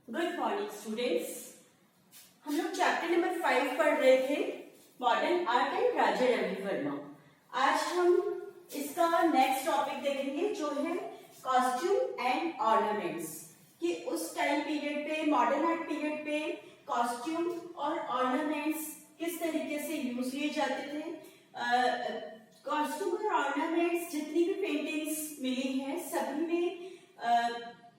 Good morning students. हम लोग chapter number 5 पढ़ रहे थे, मॉडर्न आर्ट एंड राजा रवि वर्मा। आज हम इसका नेक्स्ट टॉपिक देखेंगे जो है कॉस्ट्यूम एंड ऑर्नामेंट्स, कि उस टाइम पीरियड पे, मॉडर्न आर्ट पीरियड पे कॉस्ट्यूम और ऑर्नामेंट्स किस तरीके से यूज लिए जाते थे। कॉस्ट्यूम और ऑर्नामेंट्स जितनी भी पेंटिंग्स मिली हैं सभी में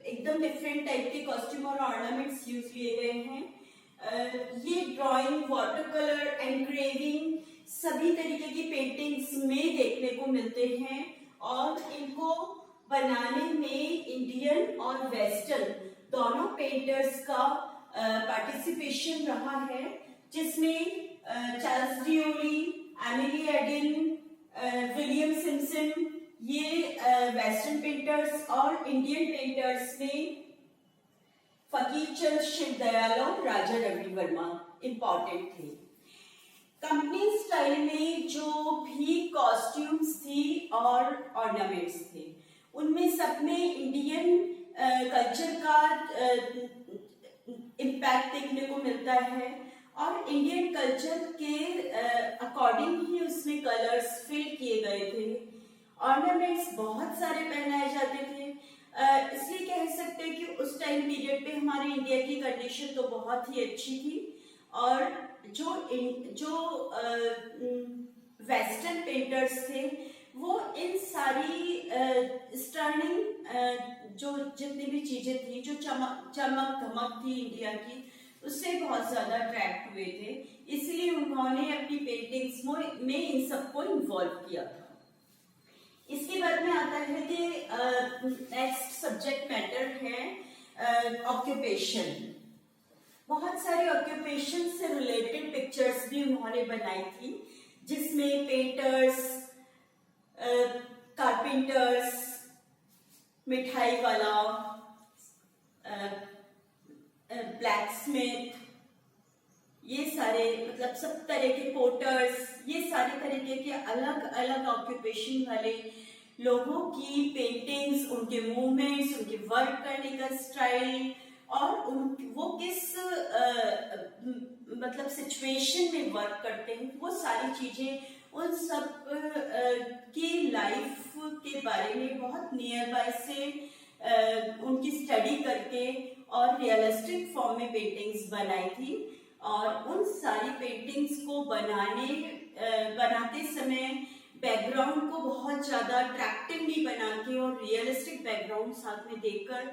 एकदम डिफरेंट टाइप के कॉस्ट्यूम और ऑर्नामेंट्स यूज किए गए हैं। ये ड्राइंग, वाटर कलर, एनग्रेविंग सभी तरीके की पेंटिंग्स में देखने को मिलते हैं और इनको बनाने में इंडियन और वेस्टर्न दोनों पेंटर्स का पार्टिसिपेशन रहा है, जिसमें Charles D'Oyly, Emily Eden, William Simpson, ये वेस्टर्न पेंटर्स और इंडियन पेंटर्स में फकीर चंद शिवदयाल और राजा रवि वर्मा इंपॉर्टेंट थे। कंपनी स्टाइल में जो भी कॉस्ट्यूम्स थी और ऑर्नामेंट्स थे, उनमें सब में इंडियन कल्चर का इम्पैक्ट देखने को मिलता है और इंडियन कल्चर के अकॉर्डिंग ही उसमें कलर्स फिल किए गए थे। ऑर्नामेंट्स बहुत सारे पहनाए जाते थे, इसलिए कह सकते हैं कि उस टाइम पीरियड पे हमारे इंडिया की कंडीशन तो बहुत ही अच्छी थी और जो वेस्टर्न पेंटर्स थे वो इन सारी स्टर्निंग जो जितनी भी चीजें थी, जो चमक धमक थी इंडिया की, उससे बहुत ज्यादा अट्रैक्ट हुए थे, इसलिए उन्होंने अपनी पेंटिंग्स में इन सबको इन्वॉल्व किया था। इसके बाद में आता है कि नेक्स्ट सब्जेक्ट मैटर है ऑक्यूपेशन। बहुत सारे ऑक्यूपेशन से रिलेटेड पिक्चर्स भी उन्होंने बनाई थी, जिसमें पेंटर्स, कारपेंटर्स, मिठाई वाला, ब्लैकस्मिथ, ये सारे मतलब सब तरह के पोर्टर्स, ये सारे तरीके के अलग अलग ऑक्यूपेशन वाले लोगों की पेंटिंग्स, उनके मूवमेंट्स, उनके वर्क करने का स्टाइल और वो किस मतलब सिचुएशन में वर्क करते हैं, वो सारी चीजें उन सब की लाइफ के बारे में बहुत नियर बाय से उनकी स्टडी करके और रियलिस्टिक फॉर्म में पेंटिंग्स बनाई थी। और उन सारी पेंटिंग्स को बनाते समय बैकग्राउंड को बहुत ज्यादा अट्रैक्टिवली बना के और रियलिस्टिक बैकग्राउंड साथ में देकर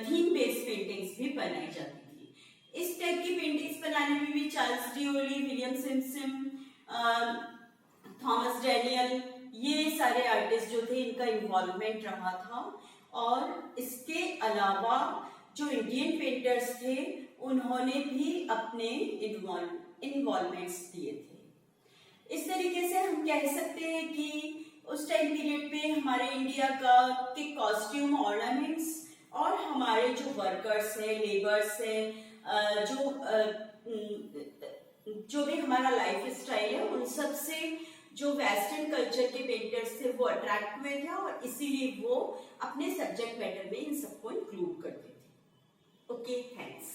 थीम बेस्ड पेंटिंग्स भी बनाई जाती थी। इस टाइप की पेंटिंग्स बनाने में भी Charles D'Oyly, William Simpson, Thomas Daniell, ये सारे आर्टिस्ट जो थे, इनका इन्वॉल्वमेंट रहा था। और इसके अलावा जो इंडियन पेंटर्स थे उन्होंने भी अपने इन्वॉल्वमेंट्स दिए थे। इस तरीके से हम कह सकते हैं कि उस टाइम पीरियड पे हमारे इंडिया के कॉस्ट्यूम, ऑर्नामेंट्स और हमारे जो वर्कर्स हैं, लेबर्स हैं, जो भी हमारा लाइफ स्टाइल है, उन सब से जो वेस्टर्न कल्चर के पेंटर्स थे वो अट्रैक्ट हुए थे और इसीलिए वो अपने सब्जेक्ट मैटर में इन सबको इंक्लूड करते थे। Okay, thanks.